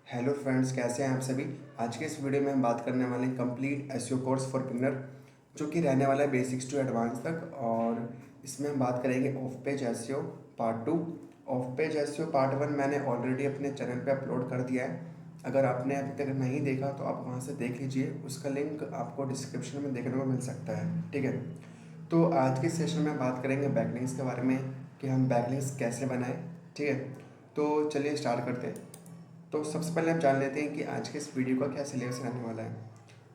Hello friends, कैसे हैं आप सभी। आज के इस वीडियो में हम बात करने वाले हैं complete SEO course for beginner, जो कि रहने वाला है बेसिक्स टू एडवांस तक। और इसमें हम बात करेंगे of page SEO part 2। Of page SEO part 1 मैंने ऑलरेडी अपने चैनल पे अपलोड कर दिया है। अगर आपने अभी तक नहीं देखा तो आप वहाँ से देख लीजिए, उसका लिंक आपको डिस्क्रिप्शन में देखने को मिल सकता है। ठीक है, तो आज के सेशन में बात करेंगे बैकलिंक्स के बारे में कि हम बैकलिंक्स कैसे बनाएं। ठीक है, तो चलिए स्टार्ट करते हैं। तो सबसे पहले हम जान लेते हैं कि आज के इस वीडियो का क्या सिलेबस रहने वाला है।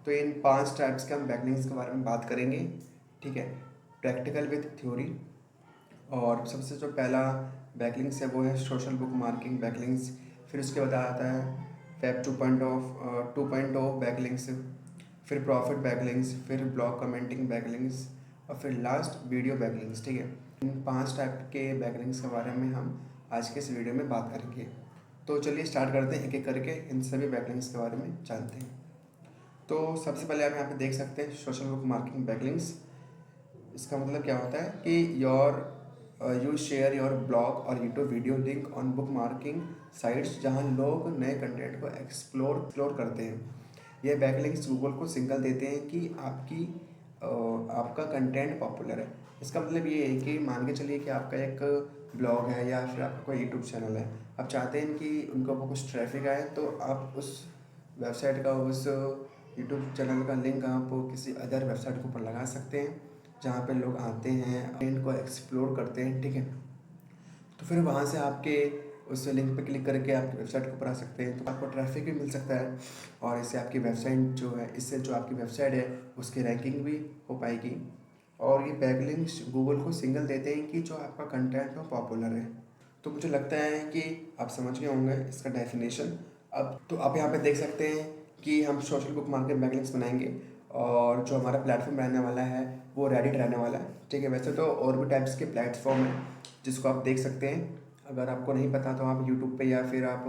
तो इन 5 टाइप्स के हम बैकलिंक्स के बारे में बात करेंगे। ठीक है, प्रैक्टिकल विद थ्योरी। और सबसे जो पहला बैकलिंक्स है वो है सोशल बुक मार्किंग बैकलिंक्स। फिर उसके बाद आता है वेब 2.0 बैकलिंक्स, फिर प्रॉफिट बैकलिंक्स, फिर ब्लॉग कमेंटिंग बैकलिंक्स, और फिर लास्ट वीडियो बैकलिंक्स। ठीक है, इन 5 टाइप के बैकलिंक्स के बारे में हम आज के इस वीडियो में बात करेंगे। तो चलिए स्टार्ट करते हैं, एक एक करके इन सभी बैकलिंक्स के बारे में जानते हैं। तो सबसे पहले आप यहाँ पे देख सकते हैं सोशल बुक मार्किंग बैकलिंक्स। इसका मतलब क्या होता है कि यू शेयर योर ब्लॉग और YouTube video link on book marking sites, जहाँ लोग नए कंटेंट को एक्सप्लोर करते हैं। ये बैकलिंक्स गूगल को सिग्नल देते हैं कि आपका कंटेंट पॉपुलर है। इसका मतलब ये है कि मान के चलिए कि आपका एक ब्लॉग है या फिर आपका कोई यूट्यूब चैनल है। आप चाहते हैं कि उनके ऊपर कुछ ट्रैफिक आए, तो आप उस वेबसाइट का, उस यूट्यूब चैनल का लिंक आप किसी अदर वेबसाइट के ऊपर लगा सकते हैं, जहाँ पे लोग आते हैं, कंटेंट को एक्सप्लोर करते हैं। ठीक है, तो फिर वहाँ से आपके उस लिंक पे क्लिक करके आपकी वेबसाइट के ऊपर आ सकते हैं, तो आपको ट्रैफिक भी मिल सकता है। और इससे आपकी वेबसाइट जो है, इससे जो आपकी वेबसाइट है उसकी रैंकिंग भी हो पाएगी। और ये बैकलिंक्स गूगल को सिग्नल देते हैं कि जो आपका कंटेंट है पॉपुलर है। तो मुझे लगता है कि आप समझ गए होंगे इसका डेफिनेशन। अब तो आप यहाँ पे देख सकते हैं कि हम सोशल बुक मार्केट बैकलिंक्स बनाएंगे, और जो हमारा प्लेटफॉर्म रहने वाला है वो रेडिट रहने वाला है। ठीक है, वैसे तो और भी टाइप्स के प्लेटफॉर्म हैं जिसको आप देख सकते हैं। अगर आपको नहीं पता तो आप यूट्यूब पे या फिर आप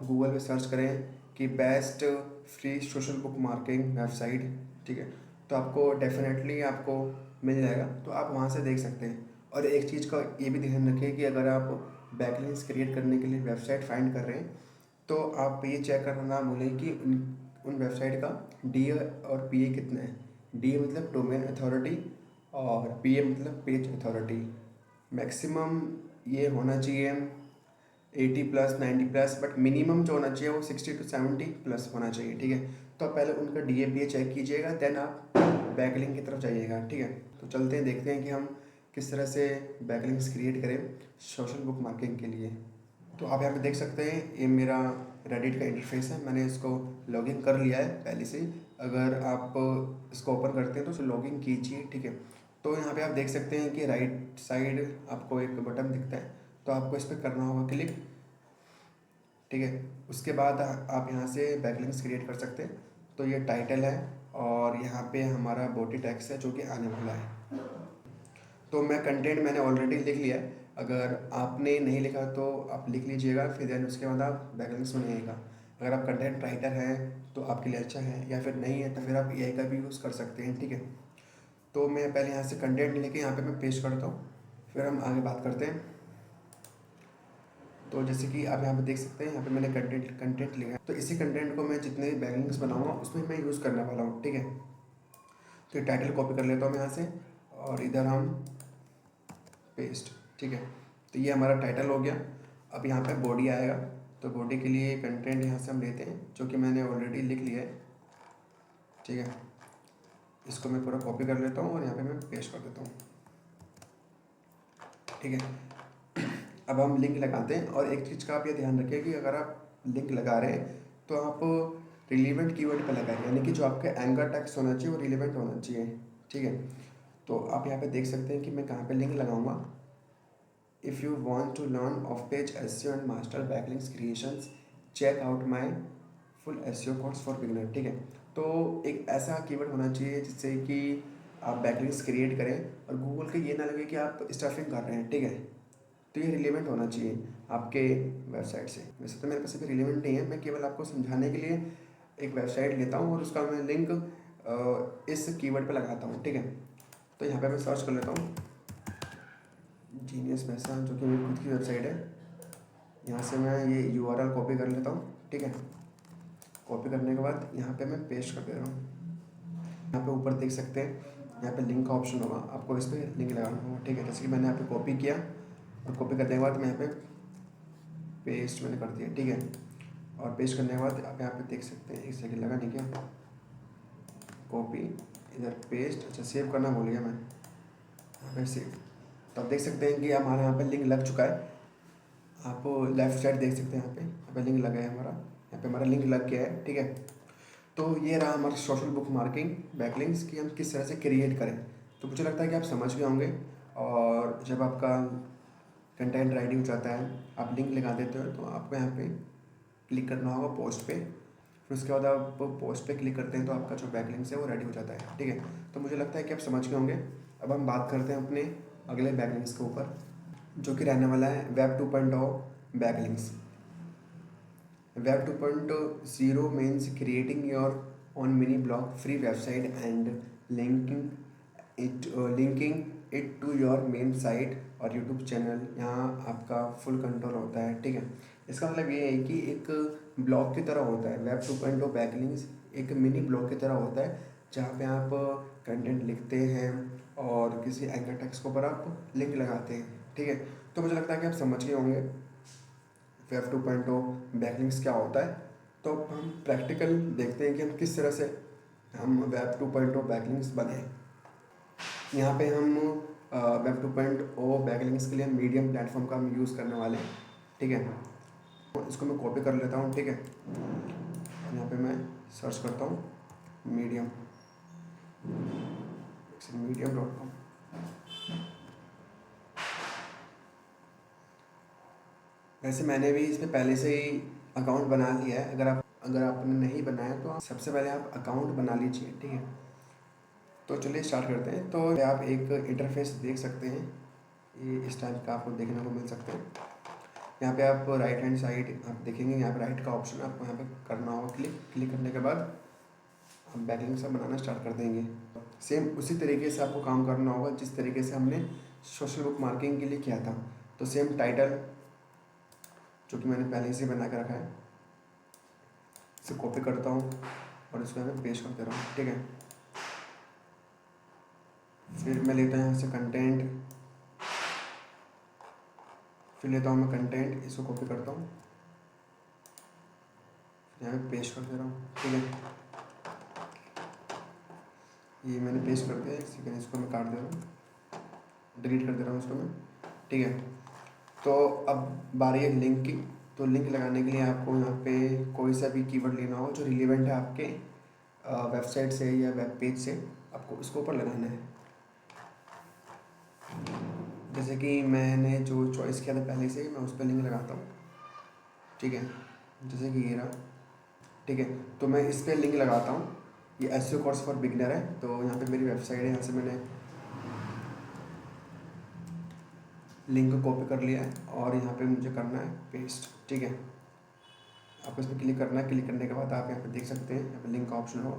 गूगल पे सर्च करें कि best free social book marking website. ठीक है, तो आपको डेफिनेटली आपको मिल जाएगा, तो आप वहाँ से देख सकते हैं। और एक चीज़ का ये भी ध्यान रखिए कि अगर आप बैकलिंक्स क्रिएट करने के लिए वेबसाइट फाइंड कर रहे हैं, तो आप ये चेक करना ना भूलें कि उन वेबसाइट का डी और पी ए कितना है। डी मतलब डोमेन अथॉरिटी, और पी ए मतलब पेज अथॉरिटी। मैक्सिमम ये होना चाहिए 80+, 90+, बट मिनिमम जो होना चाहिए वो 60 to 70+ होना चाहिए। ठीक है, तो आप पहले उनका D A P A check कीजिएगा, देन आप बैकलिंक की तरफ जाइएगा। ठीक है, तो चलते हैं, देखते हैं कि हम किस तरह से बैकलिंक्स क्रिएट करें सोशल बुक मार्किंग के लिए। तो आप यहाँ पे देख सकते हैं ये मेरा रेडिट का इंटरफेस है। मैंने इसको लॉगिन कर लिया है पहले से। अगर आप इसको ओपन करते हैं तो लॉगिन कीजिए। ठीक है, तो यहाँ पे आप देख सकते हैं कि राइट साइड आपको एक बटन दिखता है, तो आपको इस पर करना होगा क्लिक। ठीक है, उसके बाद आप यहाँ से बैकलिंक्स क्रिएट कर सकते हैं। तो ये टाइटल है, और यहाँ पे हमारा बॉडी टेक्स्ट है जो कि आने वाला है। तो मैंने ऑलरेडी लिख लिया है। अगर आपने नहीं लिखा तो आप लिख लीजिएगा, फिर देन उसके बाद आप बैकलिंक्स बनाइएगा। अगर आप कंटेंट राइटर हैं तो आपके लिए अच्छा है, या फिर नहीं है तो फिर आप एआई का भी यूज़ कर सकते हैं। ठीक है, तो मैं पहले यहाँ से कंटेंट लेके यहाँ पे मैं पेस्ट करता हूँ, फिर हम आगे बात करते हैं। तो जैसे कि आप यहाँ पे देख सकते हैं, यहाँ पे मैंने कंटेंट लिखा है। तो इसी कंटेंट को मैं जितने बैकलिंक्स बनाऊंगा उसमें मैं यूज़ करने वाला हूँ। ठीक है, तो टाइटल कॉपी कर लेता हूँ मैं यहाँ से, और इधर हम पेस्ट। ठीक है, तो ये हमारा टाइटल हो गया। अब यहाँ पे बॉडी आएगा, तो बॉडी के लिए कंटेंट यहाँ से हम लेते हैं जो कि मैंने ऑलरेडी लिख लिया है। ठीक है, इसको मैं पूरा कॉपी कर लेता हूँ और यहाँ पे मैं पेस्ट कर देता हूँ। ठीक है, अब हम लिंक लगाते हैं। और एक चीज़ का आप ये ध्यान रखिए कि अगर आप लिंक लगा रहे हैं तो आप रिलेवेंट कीवर्ड पर लगाएं, यानी कि जो आपका एंकर टेक्स्ट होना चाहिए वो रिलेवेंट होना चाहिए। ठीक है, तो आप यहाँ पे देख सकते हैं कि मैं कहाँ पे लिंक लगाऊंगा। If you want to learn off page SEO and master backlinks creations, check out my full SEO course for beginner. ठीक है, तो एक ऐसा कीवर्ड होना चाहिए जिससे कि आप बैकलिंक्स क्रिएट करें और गूगल को ये ना लगे कि आप स्टफिंग कर रहे हैं। ठीक है, तो ये रिलेवेंट होना चाहिए आपके वेबसाइट से। वैसे तो मेरे पास अभी रिलेवेंट नहीं है, मैं केवल आपको समझाने के लिए एक वेबसाइट लेता हूँ और उसका मैं लिंक इस कीवर्ड पे लगाता हूँ। ठीक है, तो यहाँ पे मैं सर्च कर लेता हूँ जीनियस पैसा, जो कि मेरी खुद की वेबसाइट है। यहाँ से मैं ये URL कॉपी कर लेता हूँ, ठीक है। कॉपी करने के बाद यहाँ पे मैं पेस्ट कर दे रहा हूँ। यहाँ पे ऊपर देख सकते हैं, यहाँ पे लिंक का ऑप्शन होगा, आपको इस पर लिंक लगाना होगा, ठीक है। जैसे कि मैंने यहाँ पे कॉपी किया और कॉपी करने के बाद मैं यहाँ पे पेस्ट मैंने कर दिया, ठीक है। और पेस्ट करने के बाद आप यहाँ पे देख सकते हैं, एक सेकंड लगा नहीं क्या, कॉपी इधर पेस्ट, अच्छा सेव करना भूल गया मैं, यहाँ पे सेव। तो आप देख सकते हैं कि हमारे यहाँ पे लिंक लग चुका है। आप लेफ्ट साइड देख सकते हैं, यहाँ पे लिंक लगा है हमारा, यहाँ पे हमारा लिंक लग गया है, ठीक है। तो ये रहा हमारा सोशल बुक मार्किंग बैकलिंक्स की हम किस तरह से क्रिएट करें। तो मुझे लगता है कि आप समझ गए होंगे। और जब आपका कंटेंट रेडी हो जाता है, आप लिंक लगा देते हो, तो आपको यहाँ पे क्लिक करना होगा पोस्ट पे। फिर उसके बाद आप पोस्ट पे क्लिक करते हैं तो आपका जो बैकलिंक्स है वो रेडी हो जाता है, ठीक है। तो मुझे लगता है कि आप समझ गए होंगे। अब हम बात करते हैं अपने अगले बैकलिंक्स के ऊपर, जो कि रहने वाला है web 2.0 backlinks. Web 2.0 means creating your own mini blog free website and linking it to your main site और यूट्यूब चैनल। यहाँ आपका फुल कंट्रोल होता है, ठीक है। इसका मतलब ये है कि एक ब्लॉग की तरह होता है। वेब 2.0 बैकलिंक्स एक मिनी ब्लॉग की तरह होता है, जहाँ पे आप कंटेंट लिखते हैं और किसी एंकर टेक्स्ट के ऊपर आप लिंक लगाते हैं, ठीक है। तो मुझे लगता है कि आप समझ गए होंगे वेब 2.0 बैकलिंक्स क्या होता है। तो अब हम प्रैक्टिकल देखते हैं कि हम किस तरह से हम वेब 2.0 बैकलिंक्स बनाएं। यहाँ पे हम वेब 2.0 बैकलिंक्स के लिए मीडियम प्लेटफॉर्म का हम यूज़ करने वाले हैं, ठीक है। तो इसको मैं कॉपी कर लेता हूँ, ठीक है। और यहाँ पे मैं सर्च करता हूँ मीडियम medium.com। वैसे मैंने भी इसमें पहले से ही अकाउंट बना लिया है। अगर आपने नहीं बनाया तो आप सबसे पहले आप अकाउंट बना लीजिए, ठीक है। तो चलिए स्टार्ट करते हैं। तो आप एक इंटरफेस देख सकते हैं, ये इस टाइप का आपको देखने को मिल सकते हैं। यहाँ पे आप राइट हैंड साइड आप देखेंगे, यहाँ पे राइट का ऑप्शन आपको यहाँ पे करना होगा क्लिक करने के बाद आप बैकलिंक्स बनाना स्टार्ट कर देंगे। सेम उसी तरीके से आपको काम करना होगा जिस तरीके से हमने सोशल बुक मार्किंग के लिए किया था। तो सेम टाइटल जो कि मैंने पहले से बना के रखा है, इसे कॉपी करता हूँ और इसको मैं पेस्ट कर दे रहा हूँ, ठीक है। फिर मैं लेता हूँ यहाँ से कंटेंट, फिर लेता हूँ मैं कंटेंट, इसको कॉपी करता हूँ, यहाँ पे पेस्ट कर दे रहा हूँ, ठीक है। ये मैंने पेस्ट कर दिया, सेकेंड इसको मैं काट दे रहा हूँ, डिलीट कर दे रहा हूँ इसको मैं, ठीक है। तो अब बारी है लिंक की। तो लिंक लगाने के लिए आपको यहाँ पे कोई सा भी कीवर्ड लेना हो जो रिलेवेंट है आपके वेबसाइट से या वेब पेज से, आपको उसके ऊपर लगाना है। जैसे कि मैंने जो चॉइस किया था पहले से, मैं उस पर लिंक लगाता हूँ, ठीक है। जैसे कि ये रहा, ठीक है। तो मैं इस पर लिंक लगाता हूँ। ये एसईओ कोर्स फॉर बिगिनर है। तो यहाँ पे मेरी वेबसाइट है, यहाँ से मैंने लिंक को कॉपी कर लिया है और यहाँ पे मुझे करना है पेस्ट, ठीक है। आपको इस पर क्लिक करना है, क्लिक करने के बाद आप यहाँ पे देख सकते हैं, यहाँ पे लिंक का ऑप्शन हो,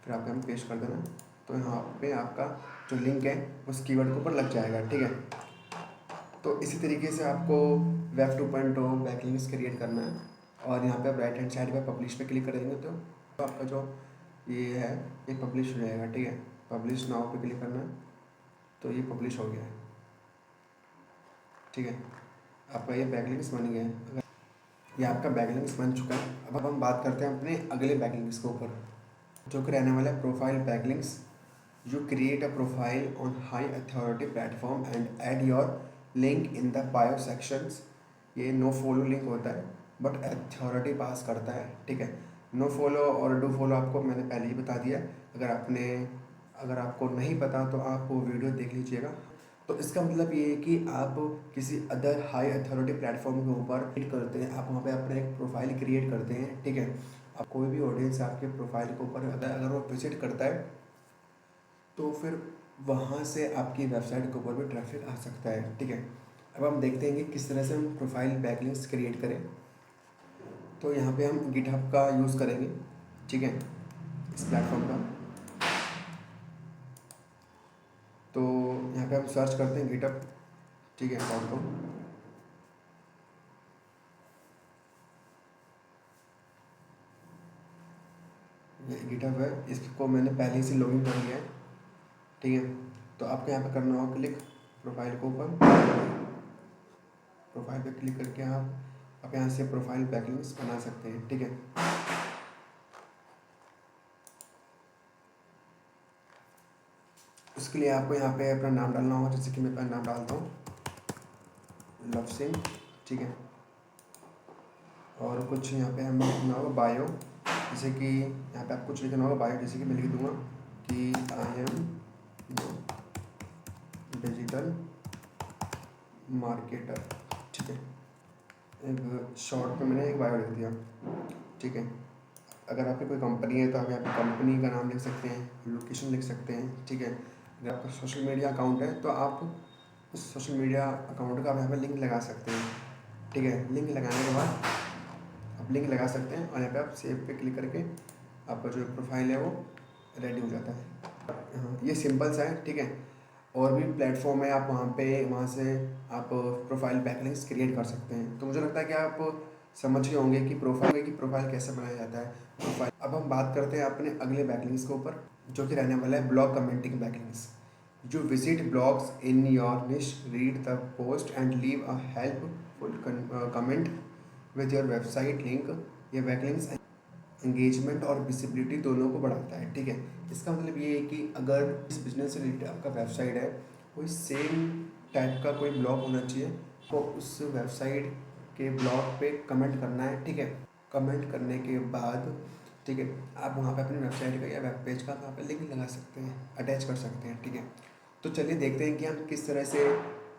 फिर आपको यहाँ पेस्ट कर देना है। तो यहाँ पे आपका जो लिंक है उस कीवर्ड के ऊपर लग जाएगा, ठीक है। तो इसी तरीके से आपको वेब 2.0 बैकलिंक्स क्रिएट करना है। और यहाँ पे आप राइट हैंड साइड पे पब्लिश पे क्लिक करेंगे तो आपका जो ये है ये पब्लिश हो जाएगा, ठीक है। पब्लिश नाउ पे क्लिक करना है, तो ये पब्लिश हो गया है, ठीक है। आपका ये बैकलिंक्स बन गया है। अगर ये आपका बैकलिंक्स बन चुका है, अब हम बात करते हैं अपने अगले बैकलिंक्स के ऊपर, जो कि रहने वाला है profile backlinks. You create a profile on high authority platform and add your link in the bio sections. ये नो फॉलो लिंक होता है बट अथॉरिटी पास करता है, ठीक है। नो फॉलो और डू फॉलो आपको मैंने पहले ही बता दिया। अगर आपको नहीं पता तो आप वो वीडियो देख लीजिएगा। तो इसका मतलब ये है कि आप किसी अदर हाई अथॉरिटी प्लेटफॉर्म के ऊपर क्लिक करते हैं, आप वहाँ पे अपना एक प्रोफाइल क्रिएट करते हैं, ठीक है। अब कोई भी ऑडियंस आपके प्रोफाइल के ऊपर अगर वो विजिट करता है तो फिर वहाँ से आपकी वेबसाइट के ऊपर भी ट्रैफिक आ सकता है, ठीक है। अब हम देखते हैं कि किस तरह से हम प्रोफाइल बैकलिंक्स क्रिएट करें। तो यहाँ पे हम गिटहब का यूज़ करेंगे, ठीक है, इस प्लेटफॉर्म का। तो यहाँ पे हम सर्च करते हैं गिटहब, ठीक है, .com। गिटहब है, इसको मैंने पहले ही से लॉगिन कर लिया है, ठीक है। तो आपको यहाँ पे करना होगा क्लिक प्रोफाइल के ऊपर, प्रोफाइल पे क्लिक करके आप यहाँ से प्रोफाइल बैकलिंक्स बना सकते हैं, ठीक है। उसके लिए आपको यहाँ पे अपना नाम डालना होगा, जैसे कि मैं अपना नाम डालता हूँ लव सिंह, ठीक है। और कुछ यहाँ पे हमें लिखना होगा बायो, जैसे कि यहाँ पे आप कुछ लिखना होगा बायो, जैसे कि मैं लिख दूँगा कि आई एम डिजिटल मार्केटर, ठीक है। एक शॉर्ट में मैंने एक बायो लिख दिया, ठीक है। अगर आपकी कोई कंपनी है तो आप यहाँ पे कंपनी का नाम लिख सकते हैं, लोकेशन लिख सकते हैं, ठीक है। अगर आपका सोशल मीडिया अकाउंट है तो आप उस सोशल मीडिया अकाउंट का आप यहाँ पे लिंक लगा सकते हैं, ठीक है। लिंक लगाने के बाद आप लिंक लगा सकते हैं और यहाँ पे आप सेव पे क्लिक करके आपका जो प्रोफाइल है वो रेडी हो जाता है। हाँ, ये सिंपल सा है, ठीक है। और भी प्लेटफॉर्म है, आप वहाँ से आप प्रोफाइल बैकलिंक्स क्रिएट कर सकते हैं। तो मुझे लगता है कि आप समझ गए होंगे कि प्रोफाइल कैसे बनाया जाता है प्रोफाइल। अब हम बात करते हैं अपने अगले बैकलिंक्स के ऊपर, जो कि रहने वाला है ब्लॉग कमेंटिंग बैकलिंक्स। जो विजिट ब्लॉग्स इन योर निश, read the post and leave a helpful comment with your website link. ये बैकलिंक्स एंगेजमेंट और विजिबिलिटी दोनों को बढ़ाता है, ठीक है। इसका मतलब ये है कि अगर इस बिजनेस से रिलेटेड आपका वेबसाइट है, कोई सेम टाइप का कोई ब्लॉग होना चाहिए, तो उस वेबसाइट के ब्लॉग पे कमेंट करना है, ठीक है। कमेंट करने के बाद, ठीक है, आप वहाँ पे अपनी वेबसाइट का या वेब पेज का वहाँ पे लिंक लगा सकते हैं, अटैच कर सकते हैं, ठीक है। तो चलिए देखते हैं कि हम किस तरह से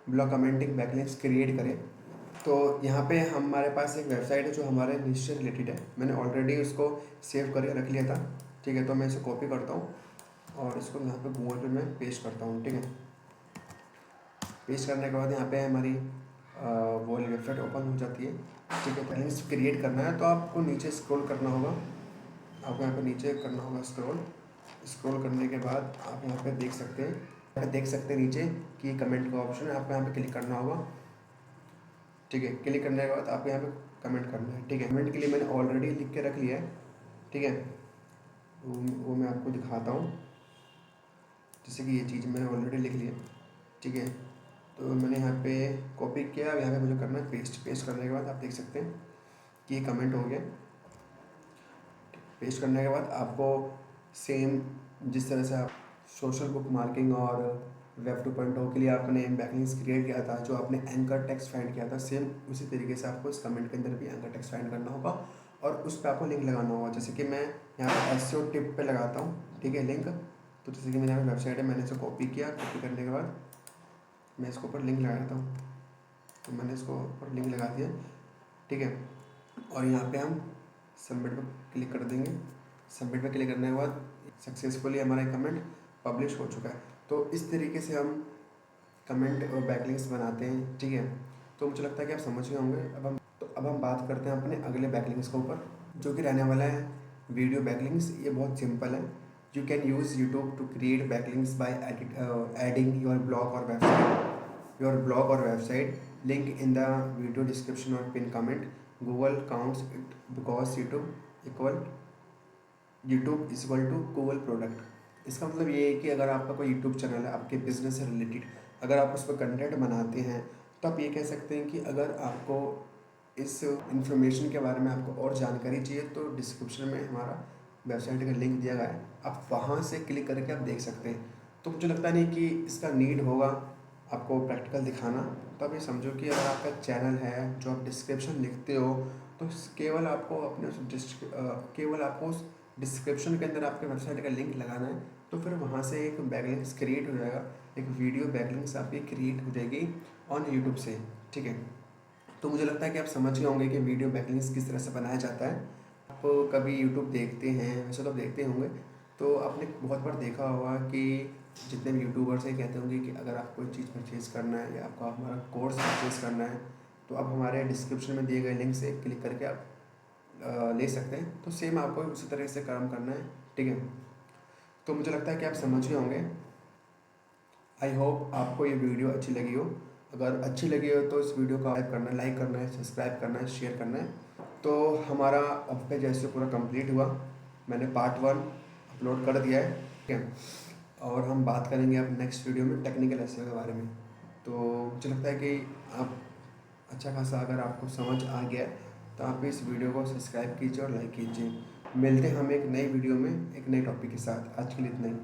ब्लॉग कमेंटिंग बैकलिंक्स क्रिएट करें। तो यहाँ पे हमारे पास एक वेबसाइट है जो हमारे निश से रिलेटेड है, मैंने ऑलरेडी उसको सेव करके रख लिया था, ठीक है। तो मैं इसे कॉपी करता हूँ और इसको यहाँ पे गूगल पे मैं पेस्ट करता हूँ, ठीक है। पेस्ट करने के बाद यहाँ पे हमारी वो वेबसाइट ओपन हो जाती है, ठीक है। बैकलिंक्स क्रिएट करना है तो आपको नीचे स्क्रॉल करना होगा, आपको यहाँ पे नीचे करना होगा स्क्रॉल करने के बाद आप यहाँ पे देख सकते हैं नीचे कि कमेंट का ऑप्शन है, आपको यहाँ पे क्लिक करना होगा, ठीक है। क्लिक करने के बाद आपको यहाँ पे कमेंट करना है, ठीक है। कमेंट के लिए मैंने ऑलरेडी लिख के रख लिया है, ठीक है। वो मैं आपको दिखाता हूँ, जैसे कि ये चीज़ मैंने ऑलरेडी लिख लिया, ठीक है। तो मैंने यहाँ पे कॉपी किया, अब यहाँ पे मुझे करना है पेस्ट करने के बाद आप देख सकते हैं कि ये कमेंट हो गया। पेस्ट करने के बाद आपको सेम जिस तरह से आप सोशल बुक मार्किंग और वेब 2.0 के लिए आपने बैकलिंक्स क्रिएट किया था, जो आपने एंकर टेक्स्ट फाइंड किया था, सेम उसी तरीके से आपको इस कमेंट के अंदर भी एंकर टेक्स्ट फाइंड करना होगा और उस पर आपको लिंक लगाना होगा। जैसे कि मैं यहाँ पर एसईओ टिप पे लगाता हूँ, ठीक है, लिंक। तो जैसे कि मेरे यहाँ वेबसाइट है, मैंने इसे कॉपी किया, कॉपी करने के बाद मैं इसके ऊपर लिंक लगा देता हूँ, तो मैंने इसको ऊपर लिंक लगा दिया, ठीक है। और यहाँ पे हम सबमिट पर क्लिक कर देंगे। सबमिट पर क्लिक करने के बाद सक्सेसफुली हमारा कमेंट पब्लिश हो चुका है। तो इस तरीके से हम कमेंट और बैकलिंक्स बनाते हैं, ठीक है। तो मुझे लगता है कि आप समझ गए होंगे। अब हम बात करते हैं अपने अगले बैकलिंक्स के ऊपर, जो कि रहने वाला है वीडियो बैकलिंक्स। ये बहुत सिंपल है। You can use YouTube to create backlinks by adding your blog और website link in the video description और pin comment. Google counts it because YouTube is equal to Google product. इसका मतलब ये है कि अगर आपका कोई यूट्यूब चैनल है आपके बिजनेस से रिलेटेड, अगर आप उस पर कंटेंट बनाते हैं, तो आप ये कह सकते हैं कि अगर आपको इस इंफॉर्मेशन के बारे में आपको और जानकारी चाहिए तो डिस्क्रिप्शन में हमारा वेबसाइट का लिंक दिया गया है, आप वहाँ से क्लिक करके आप देख सकते हैं। तो मुझे लगता नहीं कि इसका नीड होगा आपको प्रैक्टिकल दिखाना। तो आप ये समझो कि अगर आपका चैनल है जो आप डिस्क्रिप्शन लिखते हो, तो केवल आपको उस डिस्क्रिप्शन के अंदर आपके वेबसाइट का लिंक लगाना है, तो फिर वहाँ से एक बैकलिंक्स क्रिएट हो जाएगा, एक वीडियो बैकलिंक्स आपकी क्रिएट हो जाएगी ऑन यूट्यूब से, ठीक है। तो मुझे लगता है कि आप समझ गए होंगे कि वीडियो बैकलिंक्स किस तरह से बनाया जाता है। आप कभी यूट्यूब देखते हैं, वैसे तो आप देखते होंगे, तो आपने बहुत बार देखा होगा कि जितने भी यूट्यूबर्स हैं कहते होंगे कि अगर आप कोई चीज़ परचेज़ करना है या आपको हमारा कोर्स परचेज़ करना है, तो आप हमारे डिस्क्रिप्शन में दिए गए लिंक से क्लिक करके आप ले सकते हैं। तो सेम आपको उसी तरह से काम करना है, ठीक है। तो मुझे लगता है कि आप समझ गए होंगे। आई होप आपको ये वीडियो अच्छी लगी हो। अगर अच्छी लगी हो तो इस वीडियो को लाइक करना है, सब्सक्राइब करना है, शेयर करना है। तो हमारा ऑफ पेज ऐसे पूरा कंप्लीट हुआ। मैंने पार्ट 1 अपलोड कर दिया है, ठीक है। और हम बात करेंगे अब नेक्स्ट वीडियो में टेक्निकल एसईओ के बारे में। तो मुझे लगता है कि आप अच्छा खासा अगर आपको समझ आ गया है तो आप इस वीडियो को सब्सक्राइब कीजिए और लाइक कीजिए। मिलते हैं हम एक नई वीडियो में एक नए टॉपिक के साथ। आज के लिए इतना ही।